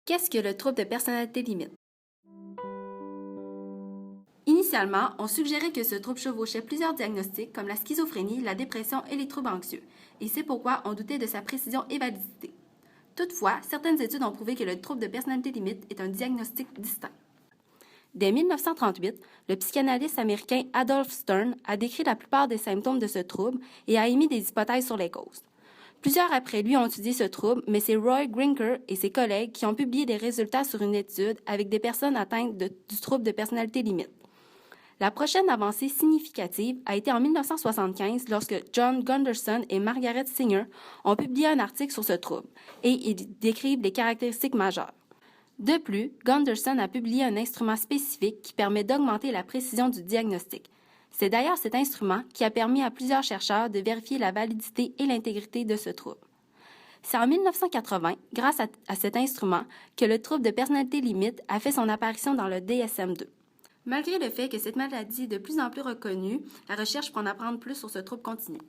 Qu'est-ce que le trouble de personnalité limite? Initialement, on suggérait que ce trouble chevauchait plusieurs diagnostics comme la schizophrénie, la dépression et les troubles anxieux, et c'est pourquoi on doutait de sa précision et validité. Toutefois, certaines études ont prouvé que le trouble de personnalité limite est un diagnostic distinct. Dès 1938, le psychanalyste américain Adolph Stern a décrit la plupart des symptômes de ce trouble et a émis des hypothèses sur les causes. Plusieurs après lui ont étudié ce trouble, mais c'est Roy Grinker et ses collègues qui ont publié des résultats sur une étude avec des personnes atteintes du trouble de personnalité limite. La prochaine avancée significative a été en 1975 lorsque John Gunderson et Margaret Singer ont publié un article sur ce trouble et ils décrivent les caractéristiques majeures. De plus, Gunderson a publié un instrument spécifique qui permet d'augmenter la précision du diagnostic. C'est d'ailleurs cet instrument qui a permis à plusieurs chercheurs de vérifier la validité et l'intégrité de ce trouble. C'est en 1980, grâce à cet instrument, que le trouble de personnalité limite a fait son apparition dans le DSM-2. Malgré le fait que cette maladie est de plus en plus reconnue, la recherche pour en apprendre plus sur ce trouble continue.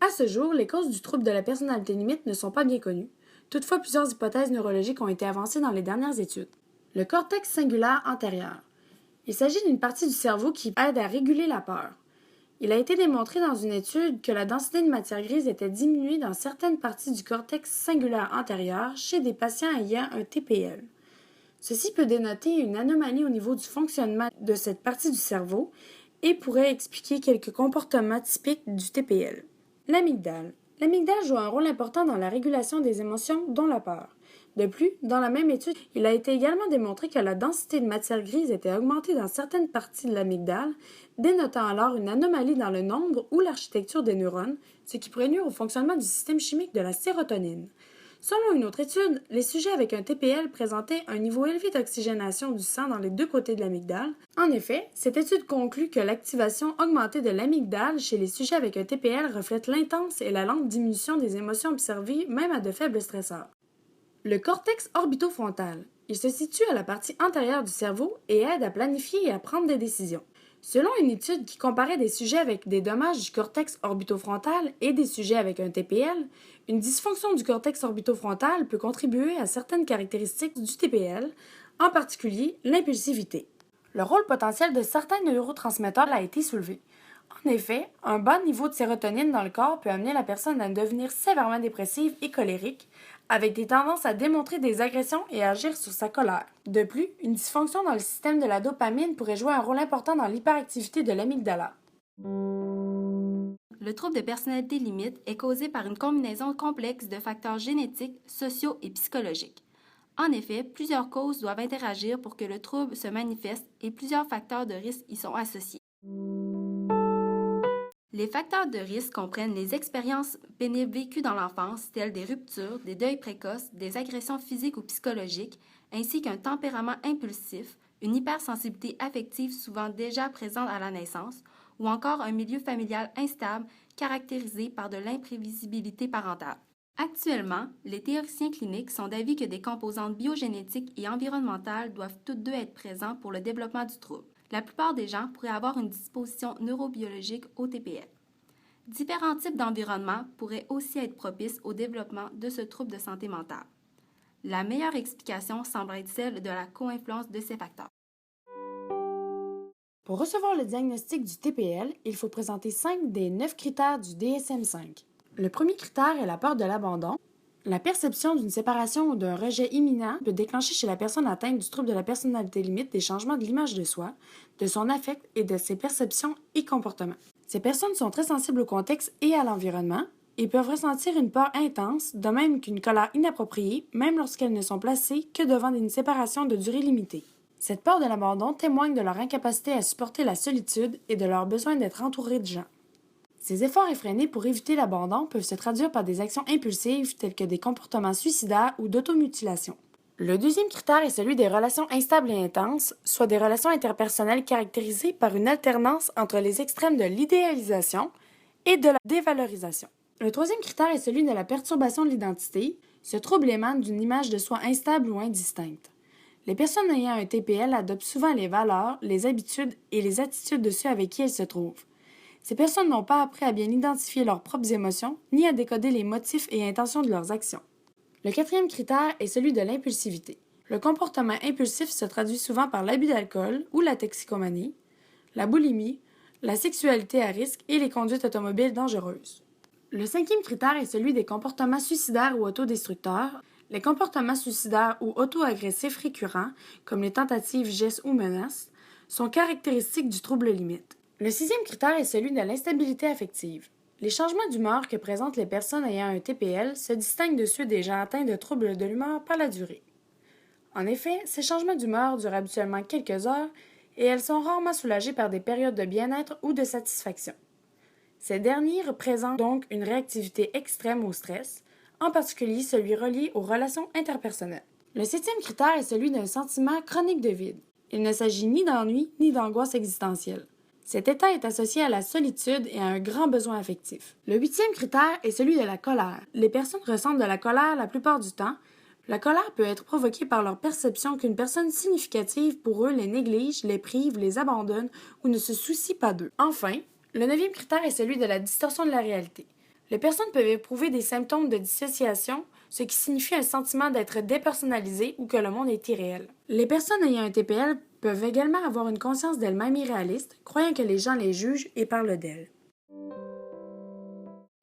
À ce jour, les causes du trouble de la personnalité limite ne sont pas bien connues. Toutefois, plusieurs hypothèses neurologiques ont été avancées dans les dernières études. Le cortex cingulaire antérieur. Il s'agit d'une partie du cerveau qui aide à réguler la peur. Il a été démontré dans une étude que la densité de matière grise était diminuée dans certaines parties du cortex cingulaire antérieur chez des patients ayant un TPL. Ceci peut dénoter une anomalie au niveau du fonctionnement de cette partie du cerveau et pourrait expliquer quelques comportements typiques du TPL. L'amygdale. L'amygdale joue un rôle important dans la régulation des émotions, dont la peur. De plus, dans la même étude, il a été également démontré que la densité de matière grise était augmentée dans certaines parties de l'amygdale, dénotant alors une anomalie dans le nombre ou l'architecture des neurones, ce qui pourrait nuire au fonctionnement du système chimique de la sérotonine. Selon une autre étude, les sujets avec un TPL présentaient un niveau élevé d'oxygénation du sang dans les deux côtés de l'amygdale. En effet, cette étude conclut que l'activation augmentée de l'amygdale chez les sujets avec un TPL reflète l'intense et la lente diminution des émotions observées même à de faibles stresseurs. Le cortex orbitofrontal. Il se situe à la partie antérieure du cerveau et aide à planifier et à prendre des décisions. Selon une étude qui comparait des sujets avec des dommages du cortex orbitofrontal et des sujets avec un TPL, une dysfonction du cortex orbitofrontal peut contribuer à certaines caractéristiques du TPL, en particulier l'impulsivité. Le rôle potentiel de certains neurotransmetteurs a été soulevé. En effet, un bas niveau de sérotonine dans le corps peut amener la personne à devenir sévèrement dépressive et colérique, avec des tendances à démontrer des agressions et à agir sur sa colère. De plus, une dysfonction dans le système de la dopamine pourrait jouer un rôle important dans l'hyperactivité de l'amygdala. Le trouble de personnalité limite est causé par une combinaison complexe de facteurs génétiques, sociaux et psychologiques. En effet, plusieurs causes doivent interagir pour que le trouble se manifeste et plusieurs facteurs de risque y sont associés. Les facteurs de risque comprennent les expériences pénibles vécues dans l'enfance, telles des ruptures, des deuils précoces, des agressions physiques ou psychologiques, ainsi qu'un tempérament impulsif, une hypersensibilité affective souvent déjà présente à la naissance, ou encore un milieu familial instable caractérisé par de l'imprévisibilité parentale. Actuellement, les théoriciens cliniques sont d'avis que des composantes biogénétiques et environnementales doivent toutes deux être présentes pour le développement du trouble. La plupart des gens pourraient avoir une disposition neurobiologique au TPL. Différents types d'environnements pourraient aussi être propices au développement de ce trouble de santé mentale. La meilleure explication semble être celle de la co-influence de ces facteurs. Pour recevoir le diagnostic du TPL, il faut présenter 5 des 9 critères du DSM-5. Le premier critère est la peur de l'abandon. La perception d'une séparation ou d'un rejet imminent peut déclencher chez la personne atteinte du trouble de la personnalité limite des changements de l'image de soi, de son affect et de ses perceptions et comportements. Ces personnes sont très sensibles au contexte et à l'environnement et peuvent ressentir une peur intense, de même qu'une colère inappropriée, même lorsqu'elles ne sont placées que devant une séparation de durée limitée. Cette peur de l'abandon témoigne de leur incapacité à supporter la solitude et de leur besoin d'être entourés de gens. Ces efforts effrénés pour éviter l'abandon peuvent se traduire par des actions impulsives telles que des comportements suicidaires ou d'automutilation. Le deuxième critère est celui des relations instables et intenses, soit des relations interpersonnelles caractérisées par une alternance entre les extrêmes de l'idéalisation et de la dévalorisation. Le troisième critère est celui de la perturbation de l'identité. Ce trouble émane d'une image de soi instable ou indistincte. Les personnes ayant un TPL adoptent souvent les valeurs, les habitudes et les attitudes de ceux avec qui elles se trouvent. Ces personnes n'ont pas appris à bien identifier leurs propres émotions, ni à décoder les motifs et intentions de leurs actions. Le quatrième critère est celui de l'impulsivité. Le comportement impulsif se traduit souvent par l'abus d'alcool ou la toxicomanie, la boulimie, la sexualité à risque et les conduites automobiles dangereuses. Le cinquième critère est celui des comportements suicidaires ou autodestructeurs. Les comportements suicidaires ou auto-agressifs récurrents, comme les tentatives, gestes ou menaces, sont caractéristiques du trouble limite. Le sixième critère est celui de l'instabilité affective. Les changements d'humeur que présentent les personnes ayant un TPL se distinguent de ceux des gens atteints de troubles de l'humeur par la durée. En effet, ces changements d'humeur durent habituellement quelques heures et elles sont rarement soulagées par des périodes de bien-être ou de satisfaction. Ces derniers représentent donc une réactivité extrême au stress, en particulier celui relié aux relations interpersonnelles. Le septième critère est celui d'un sentiment chronique de vide. Il ne s'agit ni d'ennui ni d'angoisse existentielle. Cet état est associé à la solitude et à un grand besoin affectif. Le huitième critère est celui de la colère. Les personnes ressentent de la colère la plupart du temps. La colère peut être provoquée par leur perception qu'une personne significative pour eux les néglige, les prive, les abandonne ou ne se soucie pas d'eux. Enfin, le neuvième critère est celui de la distorsion de la réalité. Les personnes peuvent éprouver des symptômes de dissociation, ce qui signifie un sentiment d'être dépersonnalisé ou que le monde est irréel. Les personnes ayant un TPL peuvent également avoir une conscience d'elles-mêmes irréaliste, croyant que les gens les jugent et parlent d'elles.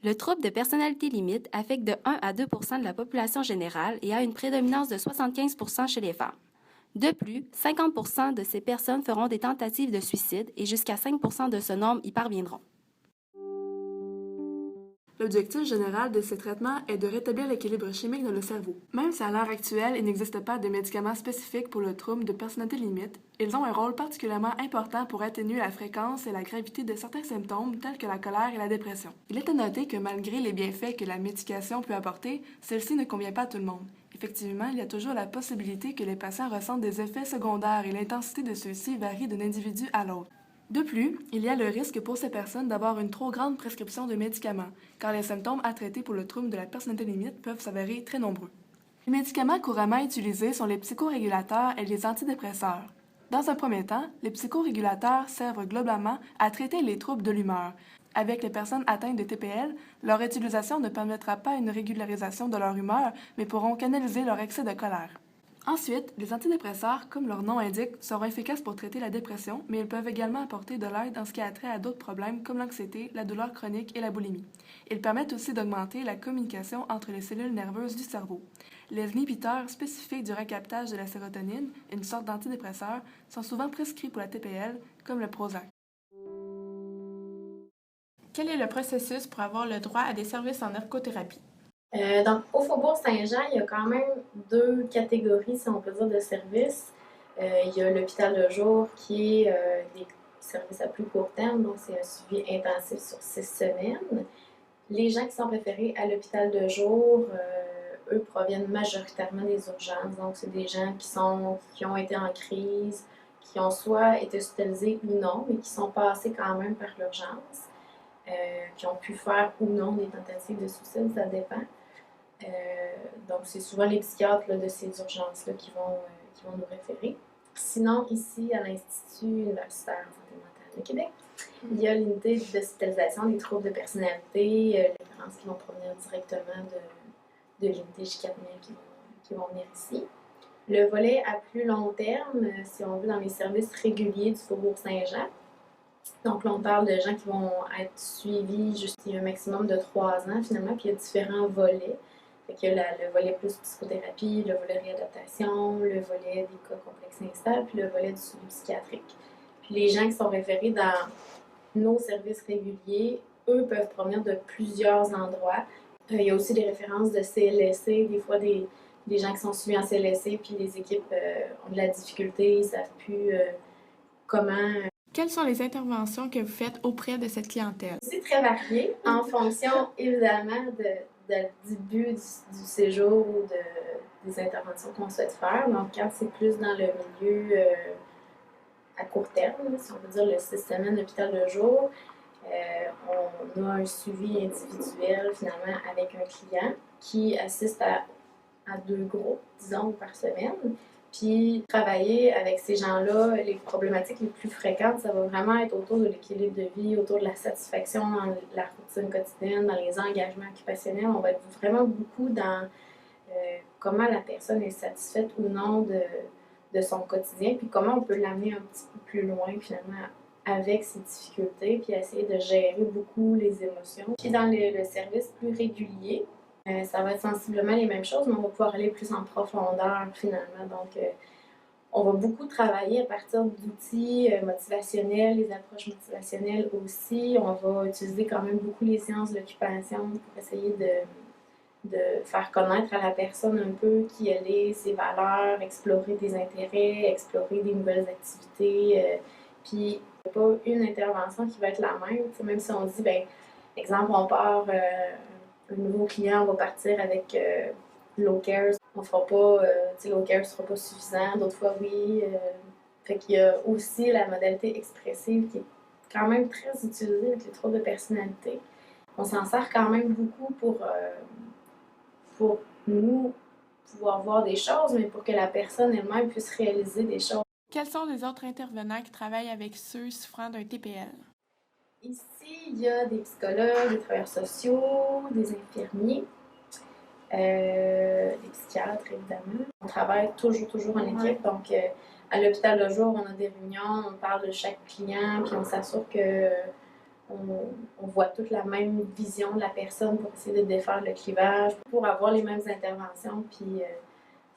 Le trouble de personnalité limite affecte de 1 à 2 % de la population générale et a une prédominance de 75 % chez les femmes. De plus, 50 % de ces personnes feront des tentatives de suicide et jusqu'à 5 % de ce nombre y parviendront. L'objectif général de ces traitements est de rétablir l'équilibre chimique dans le cerveau. Même si à l'heure actuelle, il n'existe pas de médicaments spécifiques pour le trouble de personnalité limite, ils ont un rôle particulièrement important pour atténuer la fréquence et la gravité de certains symptômes tels que la colère et la dépression. Il est à noter que malgré les bienfaits que la médication peut apporter, celle-ci ne convient pas à tout le monde. Effectivement, il y a toujours la possibilité que les patients ressentent des effets secondaires et l'intensité de ceux-ci varie d'un individu à l'autre. De plus, il y a le risque pour ces personnes d'avoir une trop grande prescription de médicaments, car les symptômes à traiter pour le trouble de la personnalité limite peuvent s'avérer très nombreux. Les médicaments couramment utilisés sont les psychorégulateurs et les antidépresseurs. Dans un premier temps, les psychorégulateurs servent globalement à traiter les troubles de l'humeur. Avec les personnes atteintes de TPL, leur utilisation ne permettra pas une régularisation de leur humeur, mais pourront canaliser leur excès de colère. Ensuite, les antidépresseurs, comme leur nom indique, seront efficaces pour traiter la dépression, mais ils peuvent également apporter de l'aide en ce qui a trait à d'autres problèmes comme l'anxiété, la douleur chronique et la boulimie. Ils permettent aussi d'augmenter la communication entre les cellules nerveuses du cerveau. Les inhibiteurs spécifiques du recaptage de la sérotonine, une sorte d'antidépresseur, sont souvent prescrits pour la TPL, comme le Prozac. Quel est le processus pour avoir le droit à des services en ergothérapie? Donc, au Faubourg Saint-Jean, il y a quand même deux catégories, si on peut dire, de services. Il y a l'hôpital de jour qui est des services à plus court terme, donc c'est un suivi intensif sur 6 semaines. Les gens qui sont référés à l'hôpital de jour, eux proviennent majoritairement des urgences, donc c'est des gens qui ont été en crise, qui ont soit été hospitalisés ou non, mais qui sont passés quand même par l'urgence, qui ont pu faire ou non des tentatives de suicide, ça dépend. Donc, c'est souvent les psychiatres là, de ces urgences-là qui vont nous référer. Sinon, ici, à l'Institut universitaire en santé mentale de Québec, il y a l'unité d'hospitalisation des troubles de personnalité, les références qui vont provenir directement de l'unité J4000 qui vont venir ici. Le volet à plus long terme, si on veut, dans les services réguliers du Faubourg Saint-Jean. Donc là, on parle de gens qui vont être suivis jusqu'à un maximum de 3 ans, finalement, puis il y a différents volets. Il y a le volet plus psychothérapie, le volet réadaptation, le volet des cas complexes instables, puis le volet du suivi psychiatrique. Puis les gens qui sont référés dans nos services réguliers, eux peuvent provenir de plusieurs endroits. Il y a aussi des références de CLSC, des fois des gens qui sont suivis en CLSC, puis les équipes ont de la difficulté, ils ne savent plus comment... Quelles sont les interventions que vous faites auprès de cette clientèle? C'est très varié en fonction, évidemment, du but du séjour ou des interventions qu'on souhaite faire. Donc, quand c'est plus dans le milieu à court terme, si on veut dire le 6 semaines d'hôpital de jour, on a un suivi individuel, finalement, avec un client qui assiste à 2 groupes, disons, par semaine. Puis, travailler avec ces gens-là, les problématiques les plus fréquentes, ça va vraiment être autour de l'équilibre de vie, autour de la satisfaction dans la routine quotidienne, dans les engagements occupationnels. On va être vraiment beaucoup dans comment la personne est satisfaite ou non de son quotidien, puis comment on peut l'amener un petit peu plus loin finalement avec ses difficultés, puis essayer de gérer beaucoup les émotions. Puis dans le service plus régulier, ça va être sensiblement les mêmes choses, mais on va pouvoir aller plus en profondeur finalement. Donc, on va beaucoup travailler à partir d'outils motivationnels, les approches motivationnelles aussi. On va utiliser quand même beaucoup les sciences de l'occupation pour essayer de faire connaître à la personne un peu qui elle est, ses valeurs, explorer des intérêts, explorer des nouvelles activités. Puis, il n'y a pas une intervention qui va être la même. T'sais, même si on dit, ben, exemple, on part, un nouveau client, on va partir avec Low Care. On fera pas, Low Care ne sera pas suffisant, d'autres fois oui. Fait qu'il y a aussi la modalité expressive qui est quand même très utilisée avec les troubles de personnalité. On s'en sert quand même beaucoup pour nous pouvoir voir des choses, mais pour que la personne elle-même puisse réaliser des choses. Quels sont les autres intervenants qui travaillent avec ceux souffrant d'un TPL? Ici, il y a des psychologues, des travailleurs sociaux, des infirmiers, des psychiatres, évidemment. On travaille toujours en équipe. Donc, à l'hôpital de jour, on a des réunions, on parle de chaque client, puis on s'assure que on voit toute la même vision de la personne pour essayer de défaire le clivage, pour avoir les mêmes interventions, puis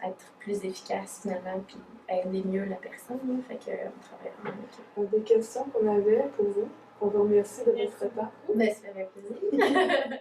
être plus efficace finalement, puis aider mieux la personne. Fait qu'on travaille en équipe. Des questions qu'on avait pour vous. On vous remercie de votre temps. Ben, ça fait plaisir.